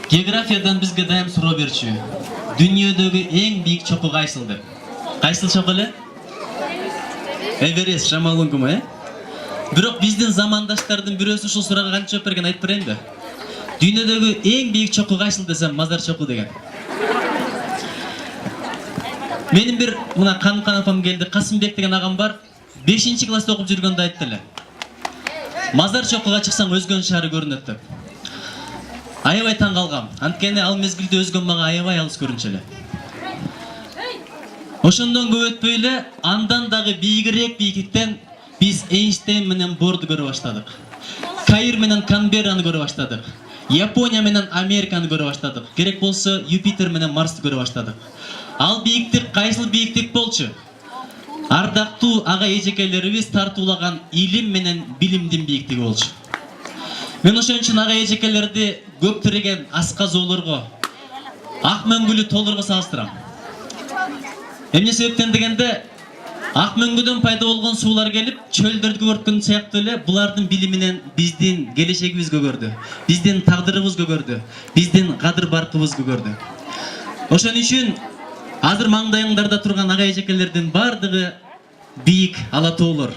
Geografiyadan bizge dayım суроо берчү. Dünyodagi eng buyuk cho'qi qaysildir? Qaysil cho'qi эле? Everest, Шамалунгма, Бирок биздин замандаштардын бирөөсү ушул суроого кантип жооп берген айтып берейинби? Dünyodagi eng buyuk cho'qi qaysil desем, Мазар cho'qi деген. Менин бир мына Канкан апам келди, Касымбек деген агам бар. 5-класста окуп жүргөндө айтты эле. Мазар чокуга чыксаң өзгөн шаары көрүнөт деп. Аябай таң калгам. Анткени ал мезгилде өзгөн мага аябай алыс көрүнчү эле. Ошондон көп өтпөй эле андан дагы бийигирээк бийиктиктен биз Эйнштейн менен Борду көрө баштадык. Каир менен Канберраны көрө баштадык. Япония менен Американы көрө баштадык. Керек болсо Юпитер менен Марсты көрө баштадык. Ал бийиктик кайсыл бийиктик болчу? Ардактуу ага эжекелерибиз тартуулаган илим менен билимдин бийиктиги болчу. Мен ошон үчүн ага эжекелерди көп тиреген аска зоолорго, ак мөңгүлү толорго салыштырам. Эмне себептен дегенде, ак мөңгүдөн пайда болгон суулар келип, чөлдөрдү көрткөн сыяктуу эле булардын билиминен биздин келечегибиз көгөрдү, биздин тагдырыбыз көгөрдү, биздин кадыр баркыбыз көгөрдү. Ошон үчүн азыр маңдайыңдарда турган ага эжекелердин бардыгы бийик ала тоолор.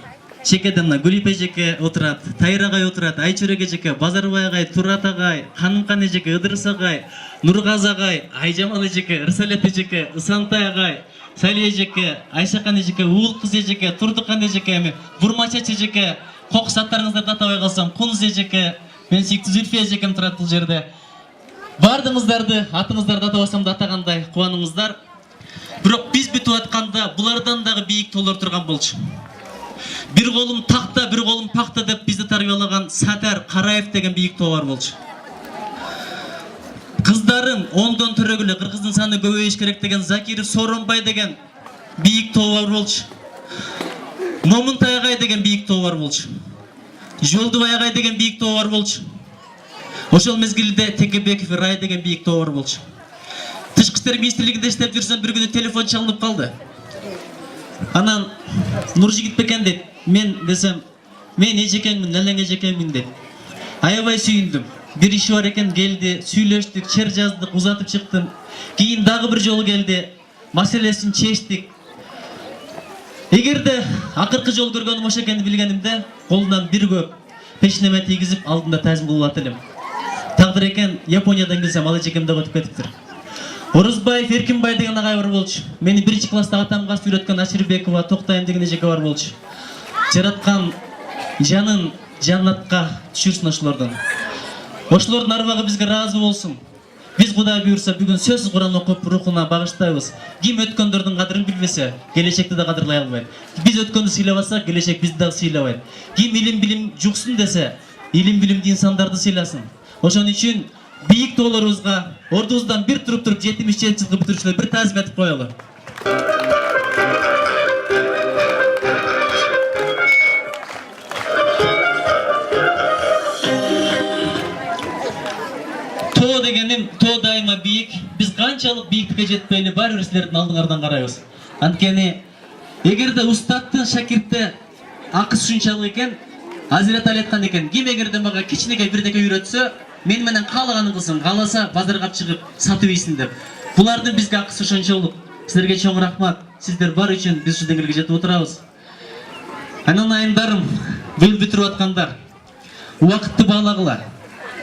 Чекеден Гүлип эжеке отурат, Тайыр агай отурат, Айчөрөк эжеке, Базарбай агай, Турат агай, Канымкан эжеке, Ыдырыс агай, Нургазы агай, Айжамал эжеке, Ырсалет эжеке, Ысантай агай, Сали эжеке, Айшакан эжеке, Уул кыз эжеке, Турдукан эжеке, Бурмачач эжеке, кокус аттарыңыздарды атабай калсам, Кунуз эжеке, мен сүйүктүү Зүлфия эжекем турат бул жерде. Бардыңыздарды, атыңыздарды атабасам да атагандай кубаныңыздар. Бирок биз бүтүп атканда булардан дагы бийик тоолор турган болчу. Бир колум такта, бир колум пакта деп бизди тарбиялаган Сатар Караев деген бийик тоо бар болчу. Кыздарын 10дон төрөгүлө кыргыздын саны көбөйүш керек деген Закиров Сооронбай деген бийик тоо бар болчу. Момунтай агай деген бийик тоо бар болчу. Жолдубай агай деген бийик тоо бар болчу. Ошол мезгилде Текебеков Рай деген бийик тоо бар болчу. Тышкы иштер министрлигинде иштеп жүрсөм бир күнү телефон чалынып калды. Анан Нуржигит бекен дейт. Мен десем, мен эжекеңмин, элең эжекеңмин дейт. Аябай сүйүндүм. Бир иши бар экен, келди, сүйлөштүк, чер жаздык, узатып чыктым. Кийин дагы бир жолу келди, маселесин чечтик. Эгерде акыркы жолу көргөнүм ошо экенин билгенимде, колунан бир көп пешнеме тийгизип алдында тазим кылып элем. Тагдыр экен, Япониядан келсем ал эжекем деп өтүп кетиптир. Орузбаев Эркинбай деген агай бар болчу. Мени 1-класста атамга үйрөткөн Аширбекова Токтайым деген эжеке бар болчу. Жараткан жанын жаннатка түшүрсүн ошолордун. Ошолордун арбагы бизге ыраазы болсун. Биз Кудай буйрса бүгүн сөзсүз Куран окуп рухуна багыштайбыз. Ким өткөндөрдүн кадырын билбесе, келечекти да кадырлай албайт. Биз өткөндү сыйлабасак, келечек бизди дагы сыйлабайт. Ким илим билим жуксун десе, илим билимди инсандарды сыйласын. Ошон үчүн бийик тоолорубузга ордубуздан бир туруп 77-жылкы бүтүрүчүлөр бир тазим айтып коелу. Тоо дегеним, тоо дайыма бийик. Биз канчалык бийиктикке жетпейли баары бир силердин алдыңардан карайбыз. Анткени эгерде устаттын шакиртте акысы ушунчалык экен, Азирет Али айткан экен, ким эгерде мага кичинекей бирдеке үйрөтсө, мен менен каалаганын кылсын, кааласа базарга чыгып сатып ийсин деп. Булардын бизге акысы ошончолук. Силерге чоң рахмат. Сиздер бар үчүн биз ушу деңгээлге жетип отурабыз. Анан айымдарым, бул бүтүрүп аткандар. Убакытты баалагыла.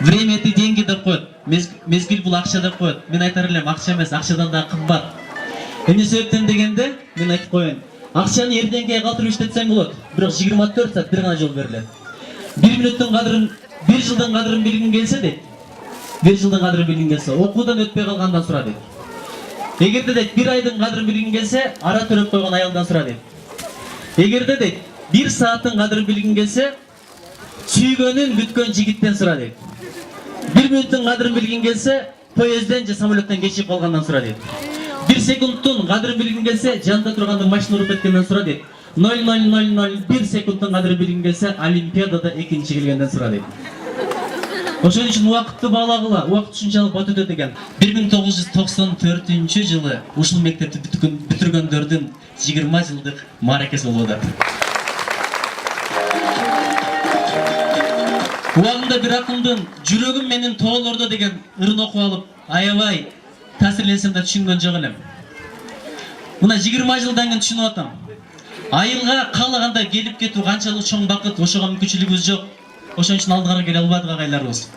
Время это деньги деп коет. Мезгил бул акча деп коет. Мен айтар элем, акча эмес, акчадан да кымбат. Эмне себептен дегенде, мен айтып коеюн. Акчаны эрдеңге калтырып иштетсең болот. Бирок 24 саат бир гана жол берилет. 1 мүнөттүн кадырын, 1 жылдын кадырын билгиң келсе дейт. 1 жылдын кадырын билгиң келсе, окуудан өтпөй калгандан сура дейт. Эгерде дейт 1 айдын кадырын билгиң келсе, ара төрөп койгон аялдан сура дейт. Эгерде дейт 1 сааттын кадырын билгиң келсе, сүйгөнүн күткөн жигиттен сура дейт. 1 мүнөттүн кадырын билгиң келсе, поездден же самолеттен кечип калгандан сура дейт. 1 секундтун кадырын билгиң келсе, жанында тургандын машина уруп кеткенден сура дейт. 0,0001 секундтун кадырын билгиң келсе, Олимпиадада экинчи келгенден сура дейт. Ошон үчүн убакытты баалагыла, убакыт ушунчалык бат өтөт экен. 1994-жылы ушул мектепти бүтүргөндөрдүн 20 . Мааракеси болуп атат. Убагында бир акындын жүрөгүм менин тоолордо деген ырын окуп алып, аябай таасирленсем да түшүнгөн жок элем. Мына 20 жылдан кийин түшүнүп атам. Айылга каалаганда келип кетүү канчалык чоң бакыт, ошого мүмкүнчүлүгүбүз жок. Ошон үчүн алдыга келе албадык агайларыбыз.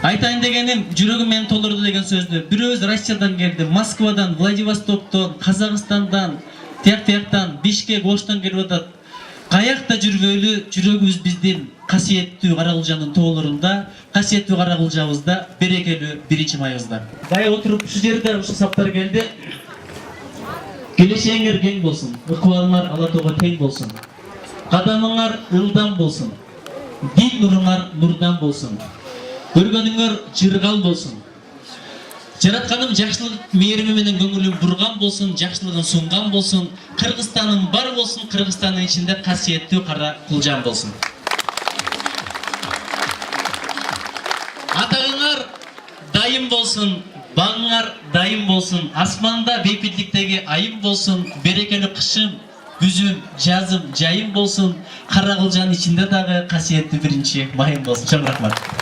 Айтайын дегеним, жүрөгүм менин тоолордо деген сөздү бирөөбүз Россиядан келди, Москвадан, Владивостоктон, Казакстандан, тияктан, Бишкек, Оштон келип атат. Каякта жүргөйлү жүрөгүбүз биздин касиеттүү Каракулжанын тоолорунда, касиеттүү Каракулжабызда, берекелүү 1-майыбызда. Бая отуруп ушул жерде ушул саптар келди. Келешеңер кең болсун, ыкыбалыңар ала тоого тең болсун. Кадамыңар ылдам болсун. Дил нуруңар нурдан болсун. Көргөнүңөр жыргал болсун. Жаратканым жакшылык мээрими менен көңүлүм бурган болсун, жакшылыгын сунган болсун. Кыргызстаным бар болсун, Кыргызстандын ичинде касиеттүү Каракулжан болсун. Атагыңар дайым болсун, багыңар дайым болсун. Асманда бейпилдиктеги айым болсун, берекелүү кышым, күзүм, жазым, жайым болсун. Каракулжанын ичинде дагы касиеттүү 1-майым болсун. Чоң рахмат.